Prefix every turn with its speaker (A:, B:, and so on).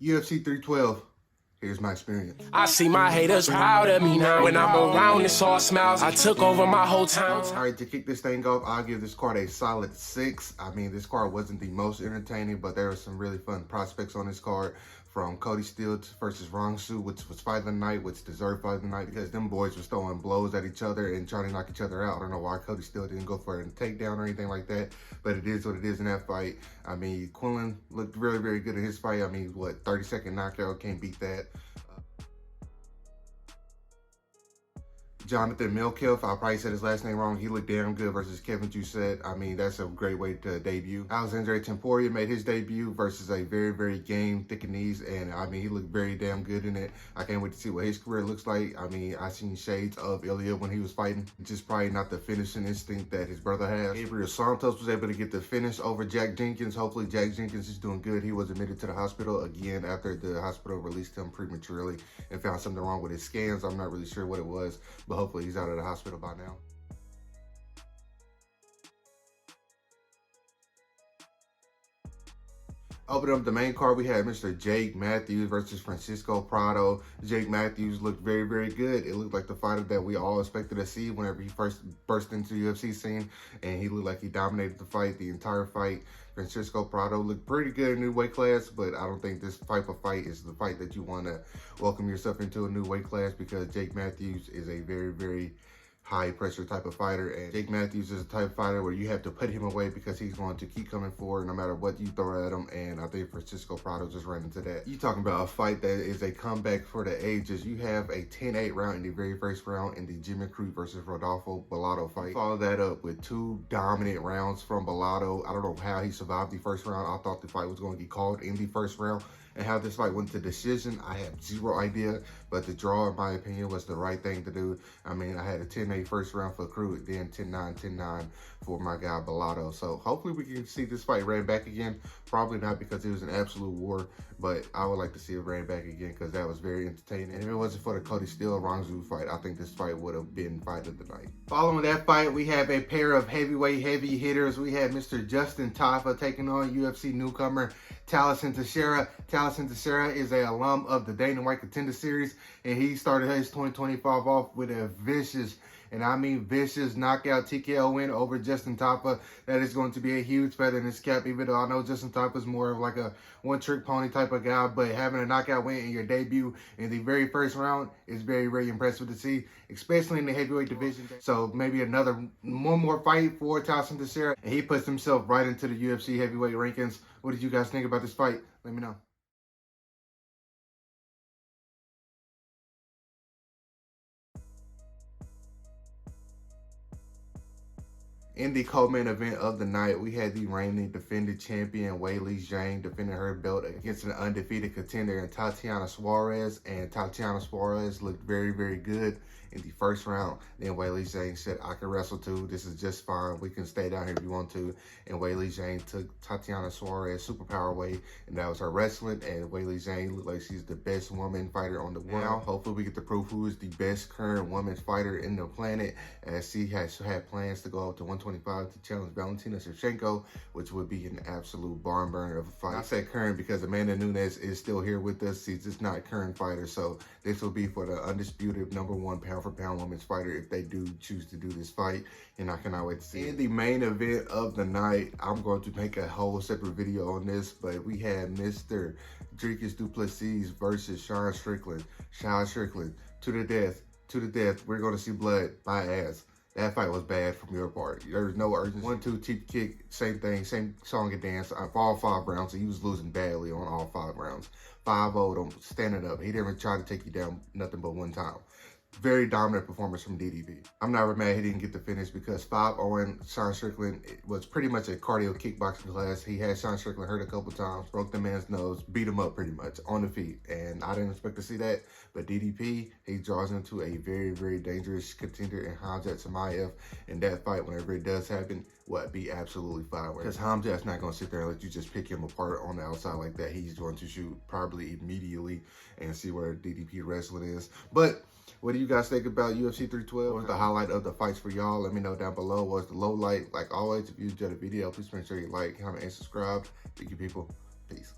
A: UFC 312. Here's my experience.
B: I see my haters proud of me now. When I'm around, it's all smiles. I took over my whole town.
A: All right, to kick this thing off, I'll give this card a solid 6. I mean, this card wasn't the most entertaining, but there were some really fun prospects on this card. From Cody Steele versus Rongsu, which was fight of the night, which deserved fight of the night because them boys was throwing blows at each other and trying to knock each other out. I don't know why Cody Steele didn't go for a takedown or anything like that, but it is what it is in that fight. I mean, Quinlan looked really, very good in his fight. I mean, what, 30-second knockout, can't beat that. Jonathan Milkiff, I probably said his last name wrong. He looked damn good versus Kevin Jousset. I mean, that's a great way to debut. Alexandre Temporia made his debut versus a very, very game, thick and knees, and I mean, he looked very damn good in it. I can't wait to see what his career looks like. I mean, I seen shades of Ilya when he was fighting. Just probably not the finishing instinct that his brother has. Gabriel Santos was able to get the finish over Jack Jenkins. Hopefully, Jack Jenkins is doing good. He was admitted to the hospital again after the hospital released him prematurely and found something wrong with his scans. I'm not really sure what it was, but hopefully he's out of the hospital by now. Opening up the main card, we had Mr. Jake Matthews versus Francisco Prado. Jake Matthews looked very, very good. It looked like the fighter that we all expected to see whenever he first burst into the UFC scene, and he looked like he dominated the fight, the entire fight. Francisco Prado looked pretty good in new weight class, but I don't think this type of fight is the fight that you want to welcome yourself into a new weight class because Jake Matthews is a very, very high pressure type of fighter, and Jake Matthews is a type of fighter where you have to put him away because he's going to keep coming forward no matter what you throw at him, and I think Francisco Prado just ran into that. You talking about a fight that is a comeback for the ages. You have a 10-8 round in the very first round in the Jimmy Crute versus Rodolfo Bellato fight. Follow that up with 2 dominant rounds from Bellato. I don't know how he survived the first round. I thought the fight was going to get called in the first round. And how this fight went to decision, I have zero idea. But the draw, in my opinion, was the right thing to do. I mean, I had a 10-8 first round for Crute, then 10-9, 10-9 for my guy Bellato. So hopefully we can see this fight ran back again. Probably not because it was an absolute war, but I would like to see it ran back again because that was very entertaining. And if it wasn't for the Cody Steele Rongsu fight, I think this fight would have been fight of the night. Following that fight, we have a pair of heavyweight heavy hitters. We had Mr. Justin Tafa taking on UFC newcomer Taliesin Teixeira. Taliesin Teixeira is an alum of the Dana White Contender Series, and he started his 2025 off with a vicious, and I mean vicious, knockout TKO win over Justin Tafa. That is going to be a huge feather in his cap, even though I know Justin Tafa is more of like a one-trick pony type of guy, but having a knockout win in your debut in the very first round is very, very impressive to see, especially in the heavyweight division. So maybe one more fight for Taliesin Teixeira, and he puts himself right into the UFC heavyweight rankings. What did you guys think about this fight? Let me know. In the co-main event of the night, we had the reigning defending champion Weili Zhang defending her belt against an undefeated contender in Tatiana Suarez, and Tatiana Suarez looked very, very good in the first round. Then Weili Zhang said, I can wrestle too. This is just fine. We can stay down here if you want to. And Weili Zhang took Tatiana Suarez superpower away, and that was her wrestling. And Weili Zhang looked like she's the best woman fighter on the world. Now, hopefully we get to prove who is the best current woman fighter in the planet, as she has had plans to go up to 125 to challenge Valentina Shevchenko, which would be an absolute barn burner of a fight. I said current because Amanda Nunes is still here with us. She's just not a current fighter. So this will be for the undisputed #1 pound-for-pound women's fighter if they do choose to do this fight. And I cannot wait to see it. In the main event of the night, I'm going to make a whole separate video on this, but we had Mr. Dricus du Plessis versus Sean Strickland. Sean Strickland, to the death, to the death. We're going to see blood, my ass. That fight was bad from your part. There was no urgency. 1-2 cheap kick, same thing, same song and dance for all 5 rounds. So he was losing badly on all 5 rounds. 5-0 him, standing up. He didn't even try to take you down nothing but one time. Very dominant performance from DDP. I'm not mad he didn't get the finish because 5-0 Sean Strickland was pretty much a cardio kickboxing class. He had Sean Strickland hurt a couple times, broke the man's nose, beat him up pretty much on the feet. And I didn't expect to see that. But DDP, he draws into a very, very dangerous contender in Khamzat Chimaev. And that fight, whenever it does happen, would be absolutely fireworks. Because Khamzat's not going to sit there and let you just pick him apart on the outside like that. He's going to shoot probably immediately and see where DDP wrestling is. But what do you guys think about UFC 312? What's the highlight of the fights for y'all? Let me know down below. What's the low light? Like always, if you enjoyed the video, please make sure you like, comment, and subscribe. Thank you, people. Peace.